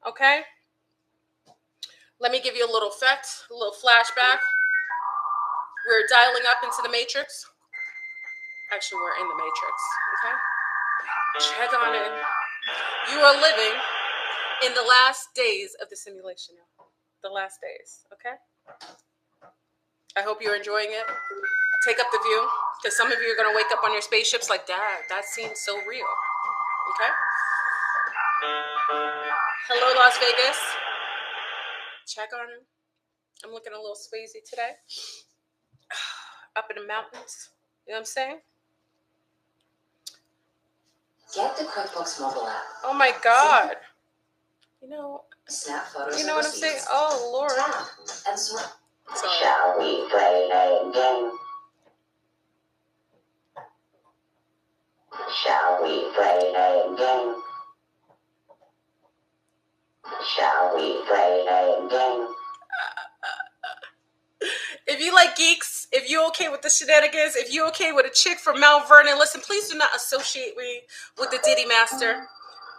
Okay? Let me give you a little effect, a little flashback. We're dialing up into the matrix. Actually, we're in the matrix, okay? Check on in. You are living in the last days of the simulation now. The last days, okay? I hope you're enjoying it. Take up the view, because some of you are going to wake up on your spaceships like, Dad, that seems so real, okay? Hello, Las Vegas. Check on him. I'm looking a little swayzy today. Up in the mountains. You know what I'm saying? Get the QuickBooks mobile app. Oh my God. You know, snap photos. You know what I'm saying? Oh Lord. Tap and swipe. Sorry. Shall we play a game? Shall we play a game? Shall we play a game? If you like geeks, if you're okay with the shenanigans, if you're okay with a chick from Mount Vernon, listen, please do not associate me with the Diddy Master.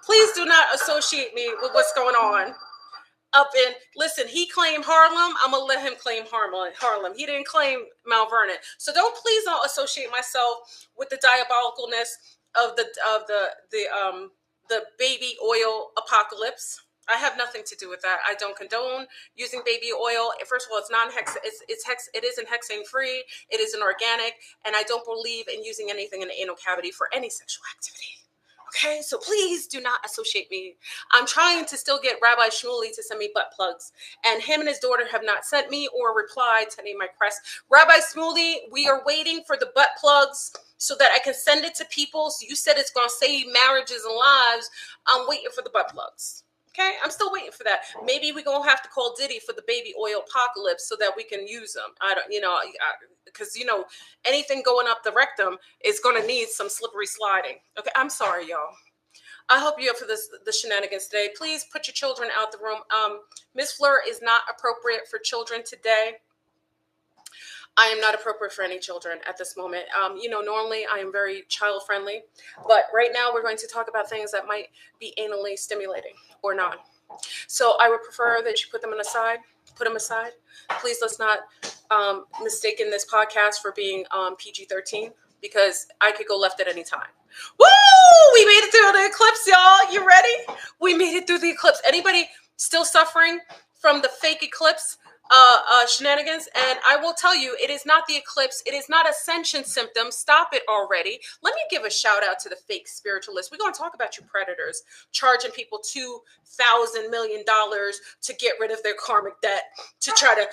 Please do not associate me with what's going on up in, listen, he claimed Harlem. I'm going to let him claim Harlem. He didn't claim Mount Vernon. So please don't associate myself with the diabolicalness of the baby oil apocalypse. I have nothing to do with that. I don't condone using baby oil. First of all, it's non-hex. It isn't hexane free. It isn't organic, and I don't believe in using anything in the anal cavity for any sexual activity. Okay, so please do not associate me. I'm trying to still get Rabbi Shmuley to send me butt plugs, and him and his daughter have not sent me or replied to any of my requests. Rabbi Shmuley, we are waiting for the butt plugs so that I can send it to people. So you said it's going to save marriages and lives. I'm waiting for the butt plugs. Okay, I'm still waiting for that. Maybe we're going to have to call Diddy for the baby oil apocalypse so that we can use them. I don't, because, anything going up the rectum is going to need some slippery sliding. Okay, I'm sorry, y'all. I hope you're up for the shenanigans today. Please put your children out the room. Miss Fleur is not appropriate for children today. I am not appropriate for any children at this moment. Normally I am very child friendly, but right now we're going to talk about things that might be anally stimulating or not. So I would prefer that you put them aside. Please let's not mistake in this podcast for being PG-13, because I could go left at any time. Woo! We made it through the eclipse, y'all. You ready? We made it through the eclipse. Anybody still suffering from the fake eclipse shenanigans? And I will tell you, it is not the eclipse. It is not ascension symptoms. Stop it already. Let me give a shout out to the fake spiritualists. We're going to talk about you predators charging people $2,000 million to get rid of their karmic debt, to try to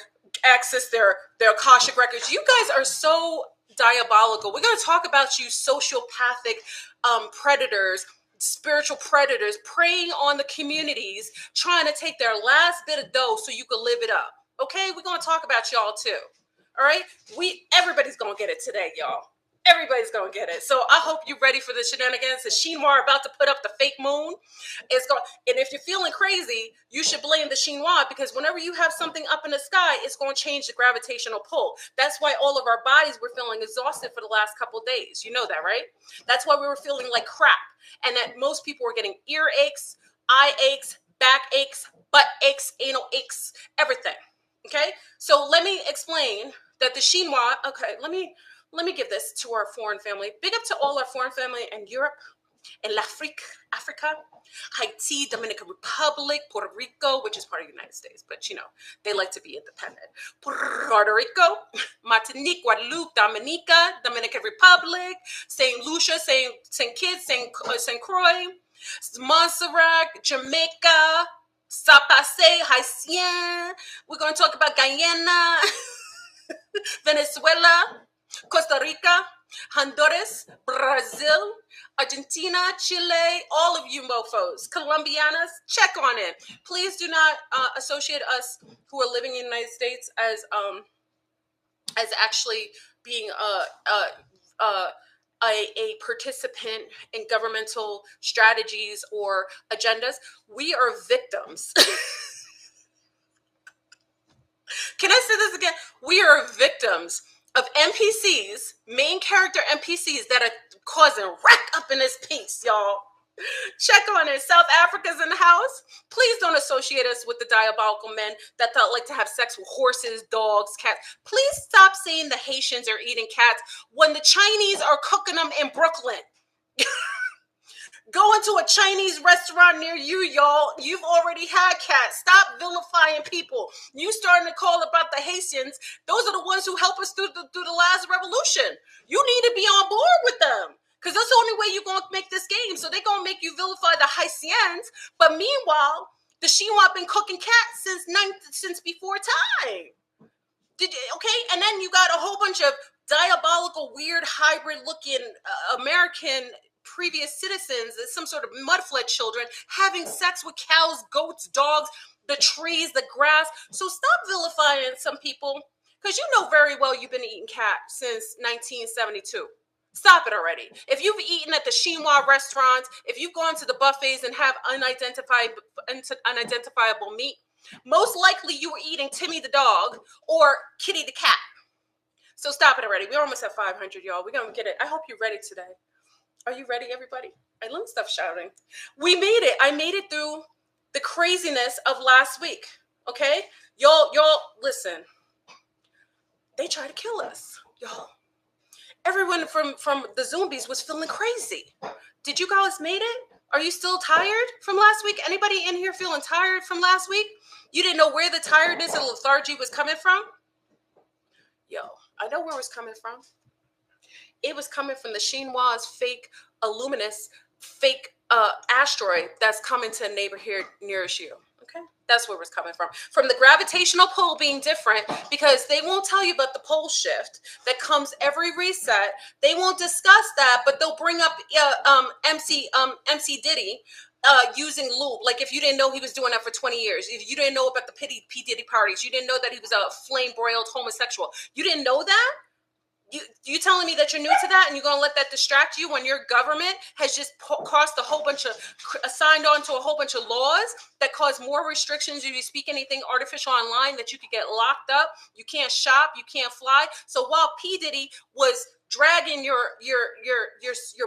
access their Akashic records. You guys are so diabolical. We're going to talk about you sociopathic predators, spiritual predators preying on the communities, trying to take their last bit of dough so you can live it up. Okay, we're going to talk about y'all too. All right, everybody's going to get it today, y'all. Everybody's going to get it. So I hope you're ready for the shenanigans. The chinois about to put up the fake moon. And if you're feeling crazy, you should blame the chinois, because whenever you have something up in the sky, it's going to change the gravitational pull. That's why all of our bodies were feeling exhausted for the last couple of days. You know that, right? That's why we were feeling like crap. And that most people were getting ear aches, eye aches, back aches, butt aches, anal aches, everything. Okay? So let me explain that the chinois, okay, let me give this to our foreign family. Big up to all our foreign family in Europe, in Africa, Haiti, Dominican Republic, Puerto Rico, which is part of the United States, but they like to be independent. Puerto Rico, Martinique, Guadeloupe, Dominica, Dominican Republic, St. Lucia, St. Kitts, St. Croix, Montserrat, Jamaica, Sapase, Haitien. We're going to talk about Guyana, Venezuela, Costa Rica, Honduras, Brazil, Argentina, Chile, all of you mofos, Colombianas, check on it. Please do not associate us who are living in the United States as actually being a participant in governmental strategies or agendas. We are victims. Can I say this again? We are victims of NPCs, main character NPCs, that are causing wreck up in this piece, y'all. Check on it. South Africa's in the house. Please don't associate us with the diabolical men that like to have sex with horses, dogs, cats. Please stop saying the Haitians are eating cats when the Chinese are cooking them in Brooklyn. Go into a Chinese restaurant near you, y'all. You've already had cats. Stop vilifying people. You starting to call about the Haitians. Those are the ones who helped us through the last revolution. You need to be on board with them. Because that's the only way you're going to make this game. So they're going to make you vilify the Haitians. But meanwhile, the Chinois been cooking cats since before time. Okay? And then you got a whole bunch of diabolical, weird, hybrid-looking American previous citizens, some sort of mud-fled children, having sex with cows, goats, dogs, the trees, the grass. So stop vilifying some people. Because you know very well you've been eating cat since 1972. Stop it already. If you've eaten at the Chinois restaurants, if you've gone to the buffets and have unidentifiable meat, most likely you were eating Timmy the dog or Kitty the cat. So stop it already. We're almost at 500, y'all. We're going to get it. I hope you're ready today. Are you ready, everybody? Let me stop shouting. We made it. I made it through the craziness of last week. Okay? Y'all, listen. They tried to kill us, y'all. Everyone from the zombies was feeling crazy. Did you guys made it? Are you still tired from last week? Anybody in here feeling tired from last week? You didn't know where the tiredness and lethargy was coming from? Yo, I know where it was coming from. It was coming from the Chinois' fake illuminous, fake asteroid that's coming to a neighborhood nearest you. Okay, that's where it was coming from. From the gravitational pull being different, because they won't tell you about the pole shift that comes every reset. They won't discuss that, but they'll bring up MC Diddy using lube. Like if you didn't know he was doing that for 20 years, if you didn't know about the P Diddy parties, you didn't know that he was a flame broiled homosexual. You didn't know that. You telling me that you're new to that and you're going to let that distract you when your government has just crossed a whole bunch of, signed on to a whole bunch of laws that cause more restrictions if you speak anything artificial online, that you could get locked up, you can't shop, you can't fly. So while P. Diddy was dragging your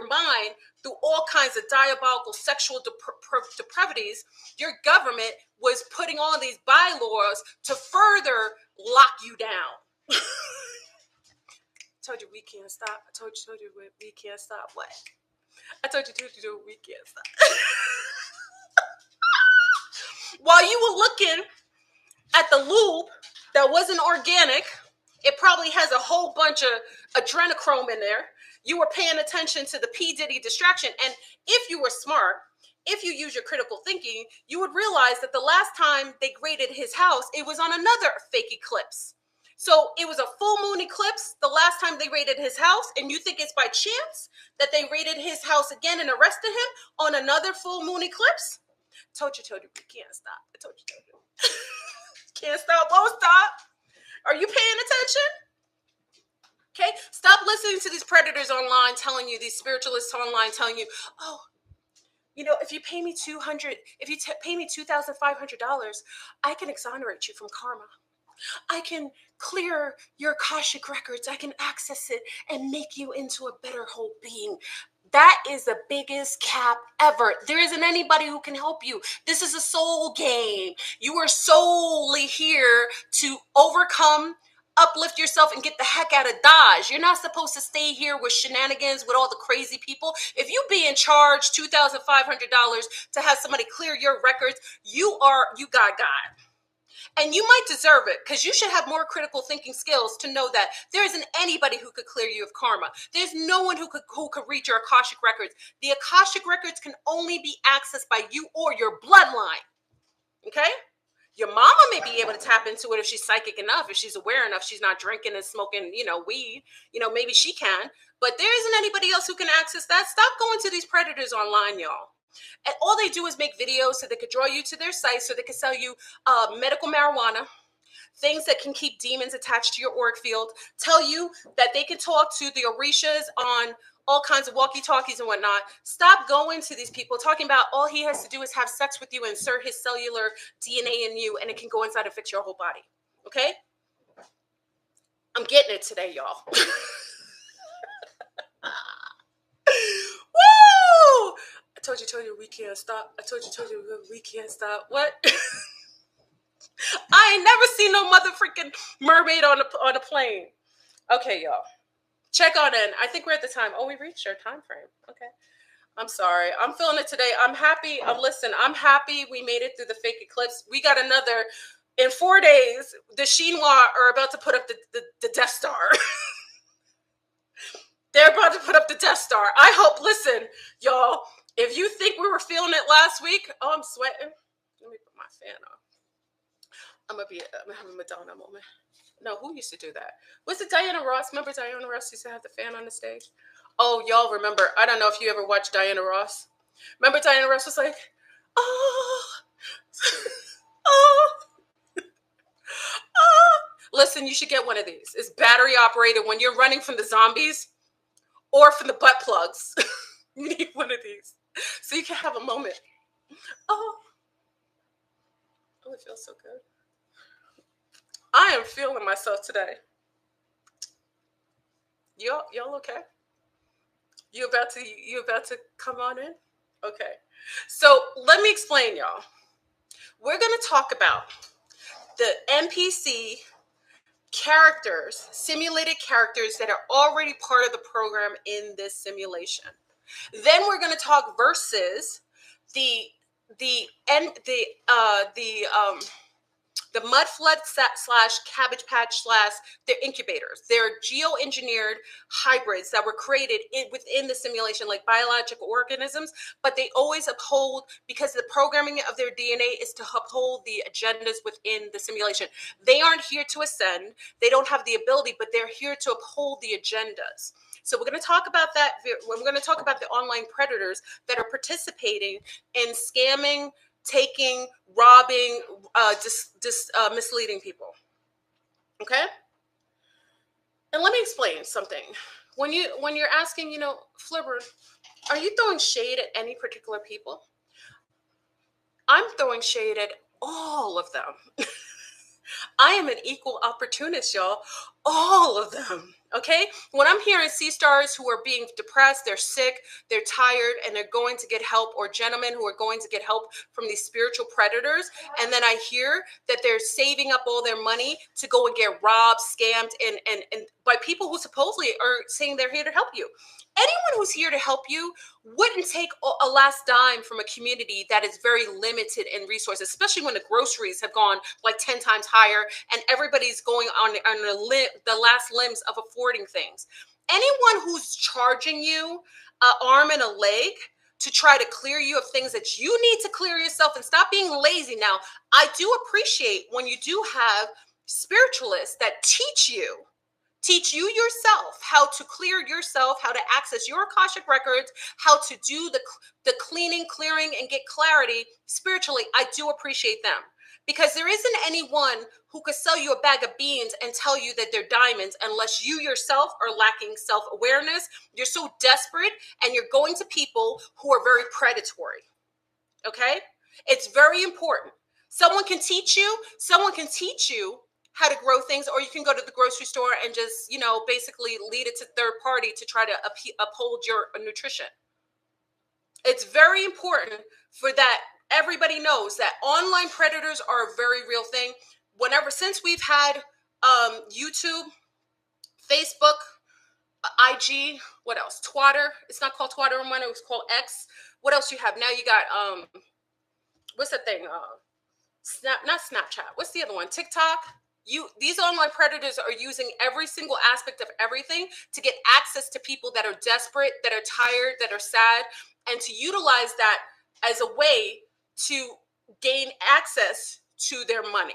mind through all kinds of diabolical sexual depravities, your government was putting all these bylaws to further lock you down. I told you we can't stop. I told you we can't stop. What? I told you we can't stop. While you were looking at the lube that wasn't organic, it probably has a whole bunch of adrenochrome in there. You were paying attention to the P. Diddy distraction. And if you were smart, if you use your critical thinking, you would realize that the last time they graded his house, it was on another fake eclipse. So it was a full moon eclipse the last time they raided his house, and you think it's by chance that they raided his house again and arrested him on another full moon eclipse? Told you, we can't stop. I told you. Can't stop, won't stop. Are you paying attention? Okay, stop listening to these predators online telling you, these spiritualists online telling you, oh, you know, if you pay me $200, if you pay me $2,500, I can exonerate you from karma. I can clear your Akashic records. I can access it and make you into a better whole being. That is the biggest cap ever. There isn't anybody who can help you. This is a soul game. You are solely here to overcome, uplift yourself, and get the heck out of Dodge. You're not supposed to stay here with shenanigans with all the crazy people. If you being charged $2,500 to have somebody clear your records, you got God. And you might deserve it, because you should have more critical thinking skills to know that there isn't anybody who could clear you of karma. There's no one who could read your Akashic records. The Akashic records can only be accessed by you or your bloodline. Okay? Your mama may be able to tap into it if she's psychic enough, if she's aware enough, she's not drinking and smoking, weed. Maybe she can. But there isn't anybody else who can access that. Stop going to these predators online, y'all. And all they do is make videos so they could draw you to their site, so they could sell you medical marijuana, things that can keep demons attached to your auric field, tell you that they can talk to the Orishas on all kinds of walkie-talkies and whatnot. Stop going to these people talking about all he has to do is have sex with you, insert his cellular DNA in you, and it can go inside and fix your whole body. Okay? I'm getting it today, y'all. Woo! I told you, we can't stop. I told you, we can't stop. What? I ain't never seen no mother freaking mermaid on a plane. Okay, y'all. Check on in. I think we're at the time. Oh, we reached our time frame. Okay. I'm sorry. I'm feeling it today. I'm happy. Listen, I'm happy we made it through the fake eclipse. We got another, in 4 days, the Chinois are about to put up the Death Star. They're about to put up the Death Star. I hope, listen, y'all, if you think we were feeling it last week, oh, I'm sweating. Let me put my fan on. I'm having a Madonna moment. No, who used to do that? Was it Diana Ross? Remember Diana Ross used to have the fan on the stage? Oh, y'all remember. I don't know if you ever watched Diana Ross. Remember Diana Ross was like, oh, oh, oh. Listen, you should get one of these. It's battery operated when you're running from the zombies or from the butt plugs. You need one of these so you can have a moment. Oh, it feels so good. I am feeling myself today. Y'all okay? You about to come on in? Okay. So let me explain, y'all. We're going to talk about the NPC characters, simulated characters that are already part of the program in this simulation. Then we're going to talk versus the mud flood slash cabbage patch slash they're incubators. They're geoengineered hybrids that were created within the simulation, like biological organisms, but they always uphold, because the programming of their DNA is to uphold the agendas within the simulation. They aren't here to ascend. They don't have the ability, but they're here to uphold the agendas. So we're going to talk about that. We're going to talk about the online predators that are participating in scamming, taking, robbing, misleading people. Okay? And let me explain something. When you're asking, Fleur, are you throwing shade at any particular people? I'm throwing shade at all of them. I am an equal opportunist, y'all. All of them. Okay? When I'm hearing sea stars who are being depressed, they're sick, they're tired, and they're going to get help, or gentlemen who are going to get help from these spiritual predators, and then I hear that they're saving up all their money to go and get robbed, scammed, and by people who supposedly are saying they're here to help you. Anyone who's here to help you wouldn't take a last dime from a community that is very limited in resources, especially when the groceries have gone like 10 times higher and everybody's going on the last limbs of affording things. Anyone who's charging you an arm and a leg to try to clear you of things that you need to clear yourself and stop being lazy. Now, I do appreciate when you do have spiritualists that teach you yourself how to clear yourself, how to access your Akashic records, how to do the cleaning, clearing, and get clarity spiritually. I do appreciate them, because there isn't anyone who could sell you a bag of beans and tell you that they're diamonds unless you yourself are lacking self-awareness. You're so desperate and you're going to people who are very predatory. Okay? It's very important. Someone can teach you how to grow things, or you can go to the grocery store and just, basically lead it to third party to try to uphold your nutrition. It's very important for that. Everybody knows that online predators are a very real thing. Since we've had YouTube, Facebook, IG, what else? Twitter. It's not called Twitter anymore. It was called X. What else you have? Now you got, what's the thing? Not Snapchat. What's the other one? TikTok. These online predators are using every single aspect of everything to get access to people that are desperate, that are tired, that are sad, and to utilize that as a way to gain access to their money.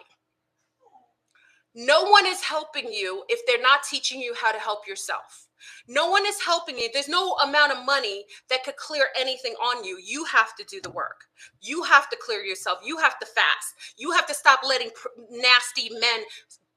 No one is helping you if they're not teaching you how to help yourself. No one is helping you. There's no amount of money that could clear anything on you. You have to do the work. You have to clear yourself. You have to fast. You have to stop letting nasty men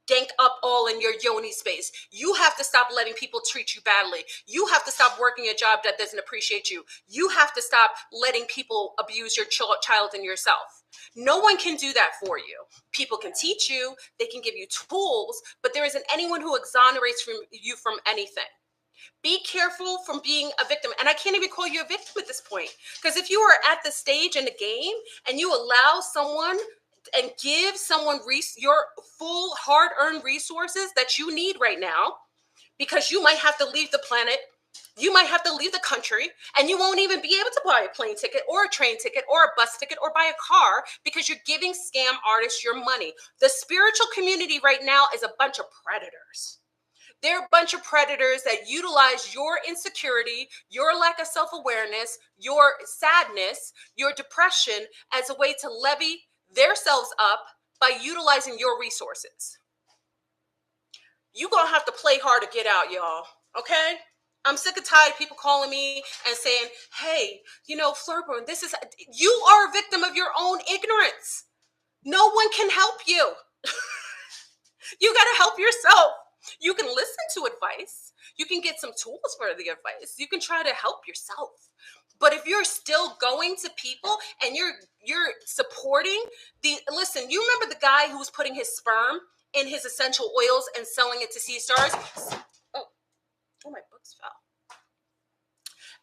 gank up all in your yoni space. You have to stop letting people treat you badly. You have to stop working a job that doesn't appreciate you. You have to stop letting people abuse your child and yourself. No one can do that for you. People can teach you, they can give you tools, but there isn't anyone who exonerates you from anything. Be careful from being a victim. And I can't even call you a victim at this point. Because if you are at the stage in the game and you allow someone and give someone your full hard-earned resources that you need right now, because you might have to leave the planet, you might have to leave the country, and you won't even be able to buy a plane ticket or a train ticket or a bus ticket or buy a car because you're giving scam artists your money. The spiritual community right now is a bunch of predators. They're a bunch of predators that utilize your insecurity, your lack of self-awareness, your sadness, your depression as a way to levy themselves up by utilizing your resources. You're going to have to play hard to get out, y'all. Okay? I'm sick and tired of people calling me and saying, hey, Fleur, Brun, you are a victim of your own ignorance. No one can help you. You got to help yourself. You can listen to advice. You can get some tools for the advice. You can try to help yourself. But if you're still going to people and you're supporting listen, you remember the guy who was putting his sperm in his essential oils and selling it to sea stars? Oh, my books fell.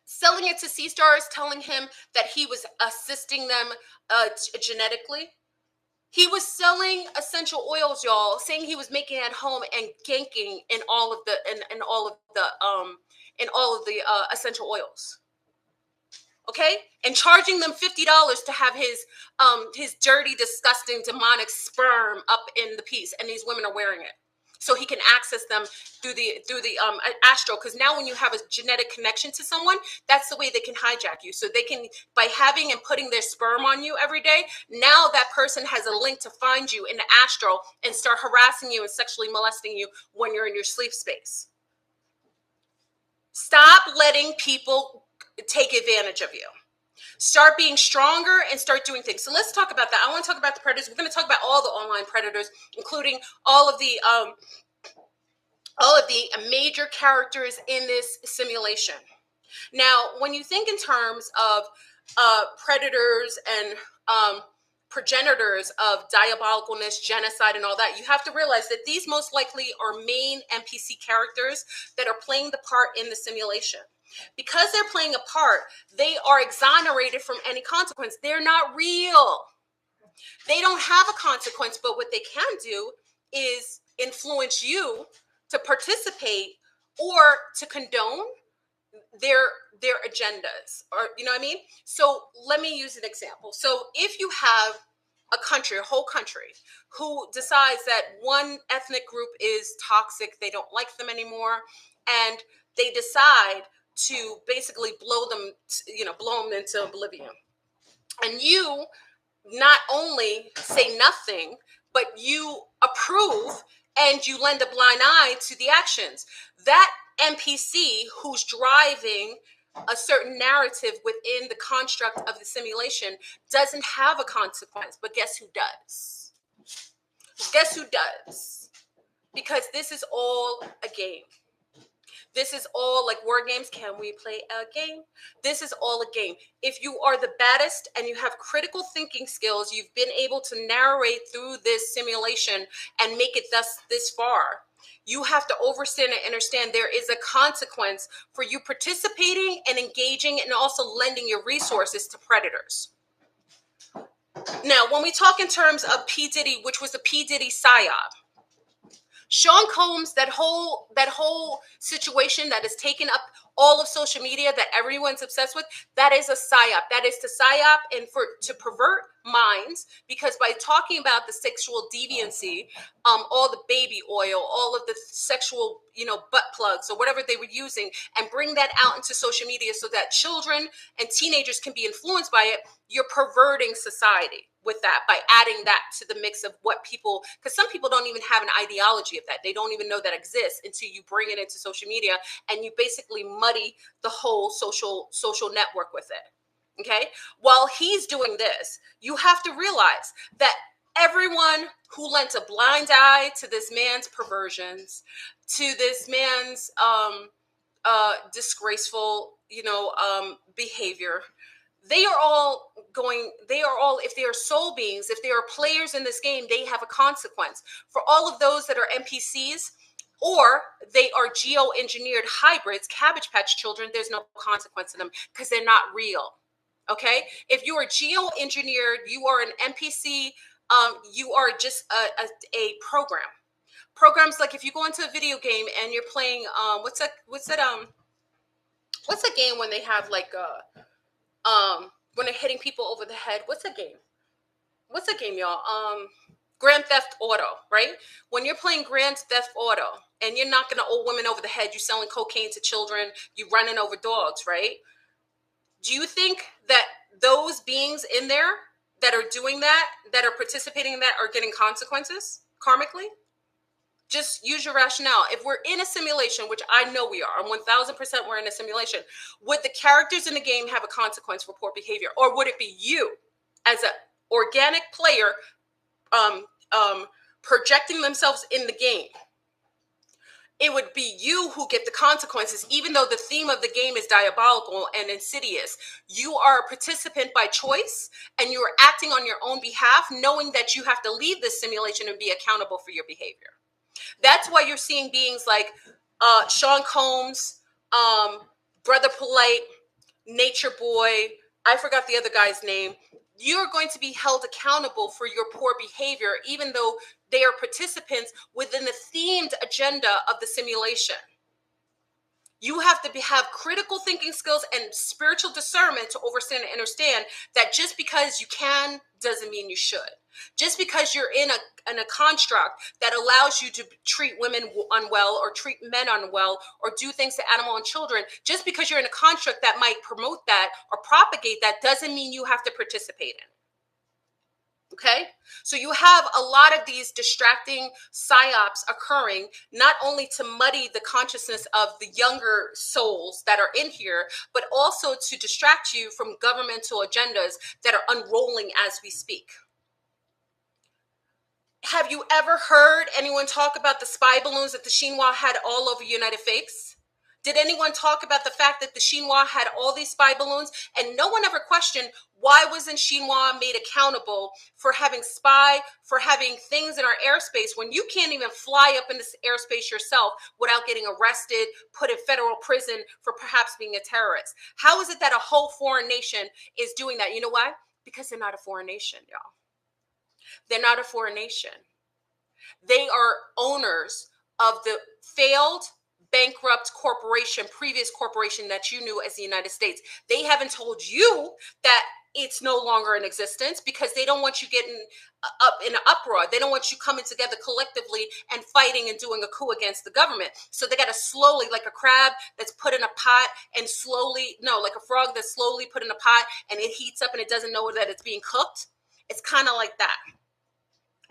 Selling it to sea stars, telling him that he was assisting them genetically. He was selling essential oils, y'all, saying he was making it at home and ganking in all of the essential oils. Okay, and charging them $50 to have his dirty, disgusting, demonic sperm up in the piece, and these women are wearing it, so he can access them through the astral. Because now, when you have a genetic connection to someone, that's the way they can hijack you. So they can, by having and putting their sperm on you every day, now that person has a link to find you in the astral and start harassing you and sexually molesting you when you're in your sleep space. Stop letting people take advantage of you. Start being stronger and start doing things. So let's talk about that. I want to talk about the predators. We're going to talk about all the online predators, including all of the major characters in this simulation. Now, when you think in terms of predators and progenitors of diabolicalness, genocide, and all that, you have to realize that these most likely are main NPC characters that are playing the part in the simulation. Because they're playing a part, they are exonerated from any consequence. They're not real. They don't have a consequence, but what they can do is influence you to participate or to condone their agendas, or you know what I mean? So let me use an example. So if you have a country, a whole country, who decides that one ethnic group is toxic, they don't like them anymore, and they decide to basically blow them into oblivion. And you not only say nothing, but you approve and you lend a blind eye to the actions. That NPC who's driving a certain narrative within the construct of the simulation doesn't have a consequence, but guess who does? Guess who does? Because this is all a game. This is all like word games. Can we play a game? This is all a game. If you are the baddest and you have critical thinking skills, you've been able to narrate through this simulation and make it thus this far, you have to understand and understand there is a consequence for you participating and engaging and also lending your resources to predators. Now, when we talk in terms of P. Diddy, which was a P. Diddy psyop, Sean Combs, that whole situation that has taken up all of social media that everyone's obsessed with, that is a psyop. That is to psyop and to pervert minds, because by talking about the sexual deviancy, all the baby oil, all of the sexual, butt plugs or whatever they were using, and bring that out into social media so that children and teenagers can be influenced by it, you're perverting society with that by adding that to the mix of what people, because some people don't even have an ideology of that. They don't even know that exists until you bring it into social media and you basically muddy the whole social network with it. Okay? While he's doing this, you have to realize that everyone who lent a blind eye to this man's perversions, to this man's disgraceful, behavior, they are all, if they are soul beings, if they are players in this game, they have a consequence. For all of those that are NPCs or they are geo-engineered hybrids, Cabbage Patch children, there's no consequence to them because they're not real. Okay? If you are geo-engineered, you are an NPC, you are just a program. Programs like if you go into a video game and you're playing, what's that game when they have like when they're hitting people over the head? What's a game? What's a game, y'all? Grand Theft Auto, right? When you're playing Grand Theft Auto and you're knocking an old woman over the head, you're selling cocaine to children, you're running over dogs, right? Do you think that those beings in there that are doing that, that are participating in that, are getting consequences karmically? Just use your rationale. If we're in a simulation, which I know we are, 1000% we're in a simulation, would the characters in the game have a consequence for poor behavior? Or would it be you as an organic player projecting themselves in the game? It would be you who get the consequences, even though the theme of the game is diabolical and insidious. You are a participant by choice, and you are acting on your own behalf, knowing that you have to leave this simulation and be accountable for your behavior. That's why you're seeing beings like Sean Combs, Brother Polite, Nature Boy, I forgot the other guy's name. You're going to be held accountable for your poor behavior, even though they are participants within the themed agenda of the simulation. You have to have critical thinking skills and spiritual discernment to understand and understand that just because you can doesn't mean you should. Just because you're in a construct that allows you to treat women unwell or treat men unwell or do things to animal and children, just because you're in a construct that might promote that or propagate that doesn't mean you have to participate in. Okay? So you have a lot of these distracting psyops occurring, not only to muddy the consciousness of the younger souls that are in here, but also to distract you from governmental agendas that are unrolling as we speak. Have you ever heard anyone talk about the spy balloons that the Chinois had all over United Fakes? Did anyone talk about the fact that the Chinois had all these spy balloons and no one ever questioned why wasn't Chinois made accountable for having things in our airspace when you can't even fly up in this airspace yourself without getting arrested, put in federal prison for perhaps being a terrorist? How is it that a whole foreign nation is doing that? You know why? Because they're not a foreign nation, y'all. They're not a foreign nation. They are owners of the failed, bankrupt corporation, previous corporation that you knew as the United States. They haven't told you that it's no longer in existence because they don't want you getting up in an uproar. They don't want you coming together collectively and fighting and doing a coup against the government. So they got to slowly, like a crab that's put in a pot and slowly, no, like a frog that's slowly put in a pot and it heats up and it doesn't know that it's being cooked. It's kind of like that.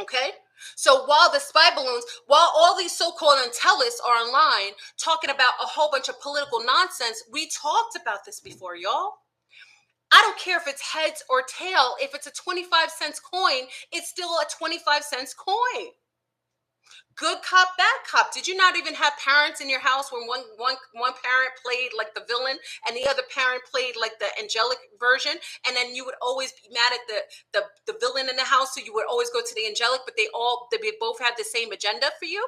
Okay? So while the spy balloons, while all these so-called intellists are online talking about a whole bunch of political nonsense, we talked about this before, y'all. I don't care if it's heads or tail. If it's a 25-cent coin, it's still a 25-cent coin. Good cop, bad cop. Did you not even have parents in your house when one parent played like the villain and the other parent played like the angelic version? And then you would always be mad at the villain in the house, so you would always go to the angelic, but they both had the same agenda for you?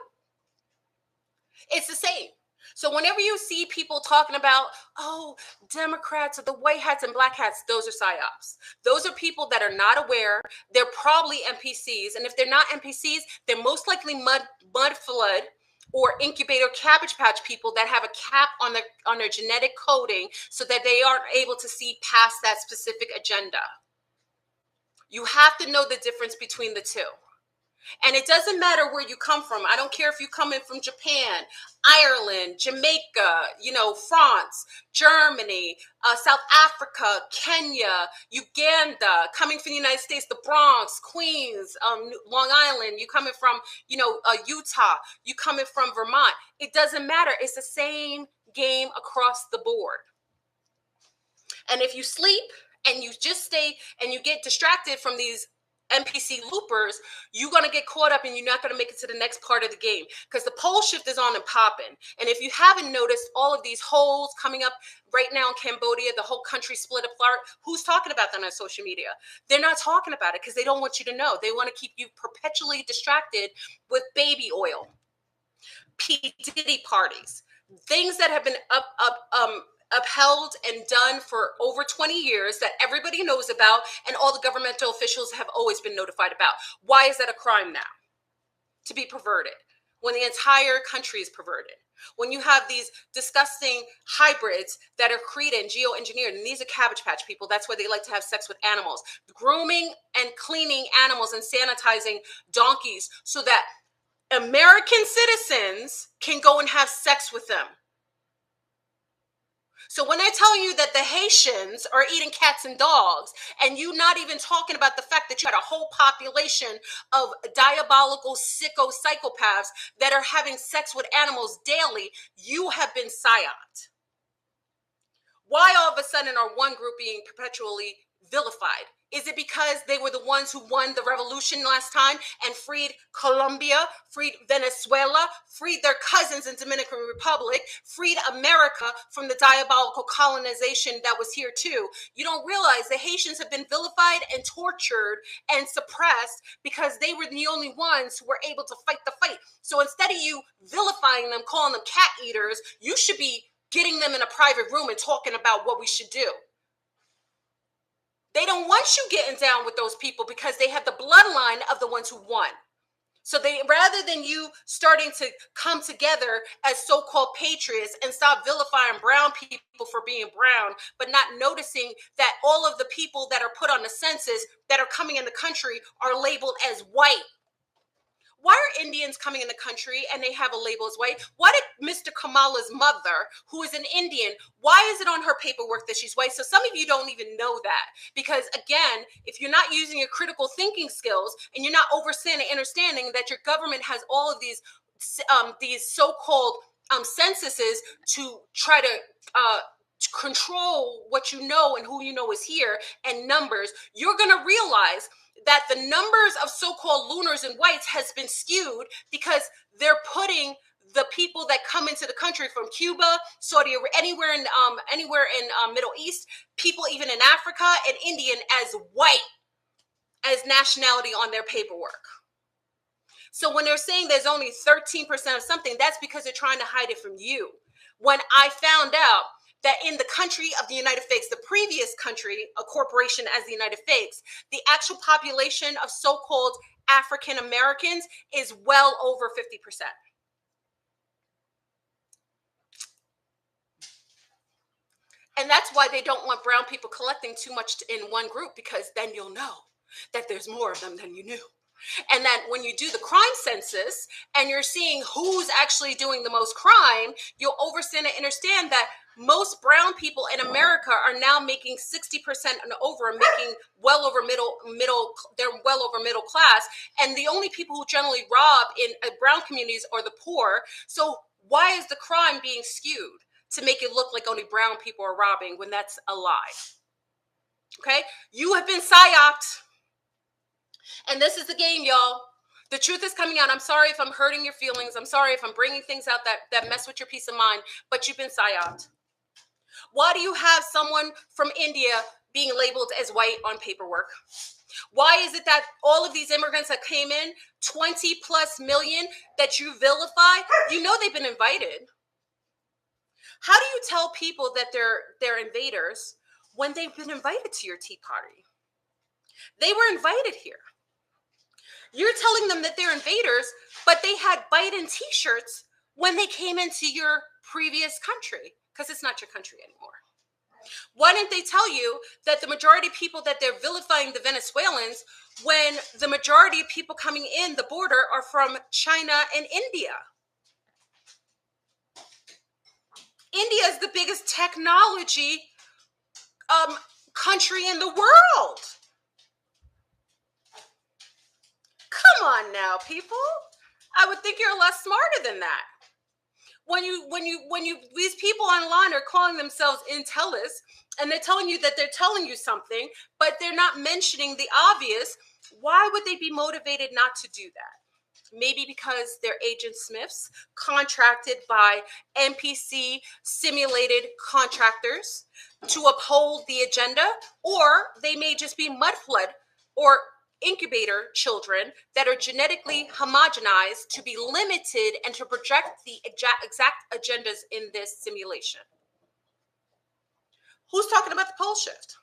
It's the same. So whenever you see people talking about, oh, Democrats or the white hats and black hats, those are psyops. Those are people that are not aware. They're probably NPCs. And if they're not NPCs, they're most likely mud flood or incubator Cabbage Patch people that have a cap on their genetic coding so that they aren't able to see past that specific agenda. You have to know the difference between the two. And it doesn't matter where you come from. I don't care if you come in from Japan, Ireland, Jamaica, France, Germany, South Africa, Kenya, Uganda, coming from the United States, the Bronx, Queens, Long Island, you coming from, Utah, you coming from Vermont. It doesn't matter. It's the same game across the board. And if you sleep and you just stay and you get distracted from these NPC loopers, you're going to get caught up and you're not going to make it to the next part of the game because the pole shift is on and popping. And if you haven't noticed, all of these holes coming up right now in Cambodia, the whole country split apart, who's talking about that on social media? They're not talking about it because they don't want you to know. They want to keep you perpetually distracted with baby oil. P. Diddy parties, things that have been upheld and done for over 20 years that everybody knows about and all the governmental officials have always been notified about. Why is that a crime now? To be perverted when the entire country is perverted. When you have these disgusting hybrids that are created and geoengineered, and these are Cabbage Patch people, that's why they like to have sex with animals, grooming and cleaning animals and sanitizing donkeys so that American citizens can go and have sex with them. So when I tell you that the Haitians are eating cats and dogs, and you not even talking about the fact that you had a whole population of diabolical sicko psychopaths that are having sex with animals daily, you have been psyoped. Why all of a sudden are one group being perpetually vilified? Is it because they were the ones who won the revolution last time and freed Colombia, freed Venezuela, freed their cousins in Dominican Republic, freed America from the diabolical colonization that was here too? You don't realize the Haitians have been vilified and tortured and suppressed because they were the only ones who were able to fight the fight. So instead of you vilifying them, calling them cat eaters, you should be getting them in a private room and talking about what we should do. They don't want you getting down with those people because they have the bloodline of the ones who won. So they, rather than you starting to come together as so-called patriots and stop vilifying brown people for being brown, but not noticing that all of the people that are put on the census that are coming in the country are labeled as white. Why are Indians coming in the country and they have a label as white? Why did Mr. Kamala's mother, who is an Indian, why is it on her paperwork that she's white? So some of you don't even know that. Because again, if you're not using your critical thinking skills and you're not overstanding and understanding that your government has all of these so-called censuses to try to control what you know and who you know is here and numbers, you're going to realize that the numbers of so-called lunars and whites has been skewed because they're putting the people that come into the country from Cuba, Saudi Arabia, anywhere in Middle East, people even in Africa and Indian as white as nationality on their paperwork. So when they're saying there's only 13% of something, that's because they're trying to hide it from you. When I found out that in the country of the United States, the previous country, a corporation as the United States, the actual population of so-called African Americans is well over 50%. And that's why they don't want brown people collecting too much in one group, because then you'll know that there's more of them than you knew. And then when you do the crime census and you're seeing who's actually doing the most crime, you'll understand that most brown people in America are now making 60% and over, making well over they're well over middle class. And the only people who generally rob in brown communities are the poor. So why is the crime being skewed to make it look like only brown people are robbing when that's a lie? Okay, you have been psyoped. And this is the game, y'all. The truth is coming out. I'm sorry if I'm hurting your feelings. I'm sorry if I'm bringing things out that mess with your peace of mind, but you've been psyoped. Why do you have someone from India being labeled as white on paperwork? Why is it that all of these immigrants that came in, 20 plus million, that you vilify, you know they've been invited? How do you tell people that they're invaders when they've been invited to your tea party? They were invited here. You're telling them that they're invaders, but they had Biden t-shirts when they came into your previous country, because it's not your country anymore. Why didn't they tell you that the majority of people that they're vilifying the Venezuelans when the majority of people coming in the border are from China and India? India is the biggest technology country in the world. Come on now, people. I would think you're a lot smarter than that. These people online are calling themselves intellists, and they're telling you that they're telling you something, but they're not mentioning the obvious. Why would they be motivated not to do that? Maybe because they're Agent Smiths contracted by NPC simulated contractors to uphold the agenda, or they may just be mudflood or incubator children that are genetically homogenized to be limited and to project the exact agendas in this simulation. Who's talking about the pole shift?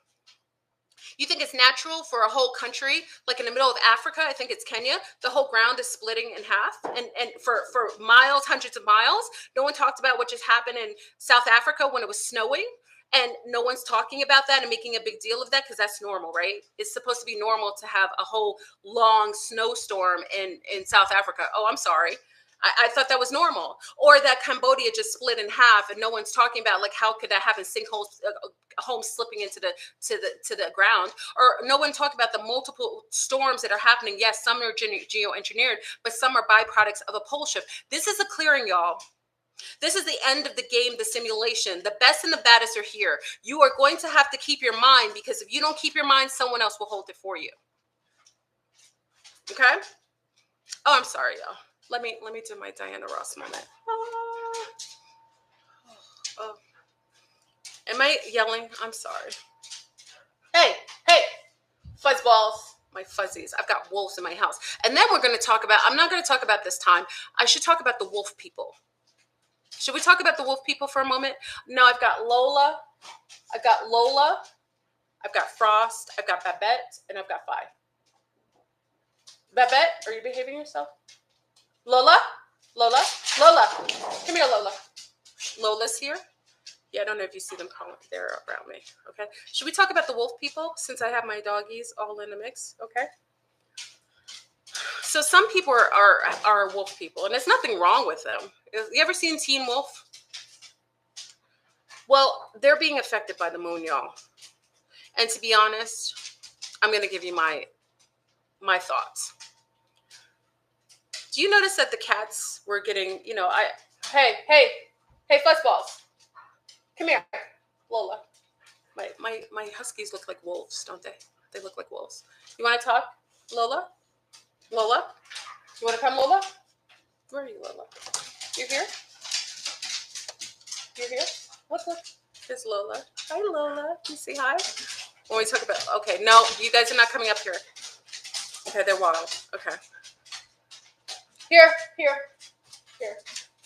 You think it's natural for a whole country, like in the middle of Africa, I think it's Kenya, the whole ground is splitting in half, and for miles, hundreds of miles. No one talked about what just happened in South Africa when it was snowing, and no one's talking about that and making a big deal of that because that's normal, right? It's supposed to be normal to have a whole long snowstorm in South Africa. Oh, I'm sorry. I thought that was normal. Or that Cambodia just split in half and no one's talking about, like, how could that happen? Sinkholes, homes slipping into the ground. Or no one talked about the multiple storms that are happening. Yes, some are geoengineered, but some are byproducts of a pole shift. This is a clearing, y'all. This is the end of the game, the simulation. The best and the baddest are here. You are going to have to keep your mind, because if you don't keep your mind, someone else will hold it for you. Okay? Oh, I'm sorry, y'all. Let me do my Diana Ross moment. Oh. Am I yelling? I'm sorry. Hey, fuzzballs, my fuzzies. I've got wolves in my house. And then we're going to talk about, I'm not going to talk about this time. I should talk about the wolf people. Should we talk about the wolf people for a moment? No, I've got Lola. I've got Frost. I've got Babette, and I've got Fi. Babette, are you behaving yourself? Lola? Come here, Lola. Lola's here. Yeah, I don't know if you see them calling. They're around me. Okay. Should we talk about the wolf people since I have my doggies all in the mix? Okay. So some people are wolf people, and there's nothing wrong with them. You ever seen Teen Wolf? Well, they're being affected by the moon, y'all. And to be honest, I'm going to give you my thoughts. Do you notice that the cats were getting, hey, fuzzballs. Come here, Lola. My huskies look like wolves, don't they? They look like wolves. You want to talk, Lola? Lola? You want to come, Lola? Where are you, Lola? You're here? You're here? Look. There's Lola. Hi, Lola. Can you say hi? When we talk about, okay, no, you guys are not coming up here. Okay, they're wild. Okay. Here.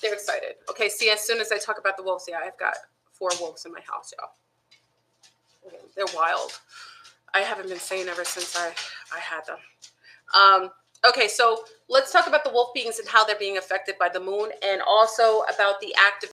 They're excited. Okay, see, as soon as I talk about the wolves, yeah, I've got 4 wolves in my house, y'all. Okay, they're wild. I haven't been sane ever since I had them. Okay, so let's talk about the wolf beings and how they're being affected by the moon, and also about the active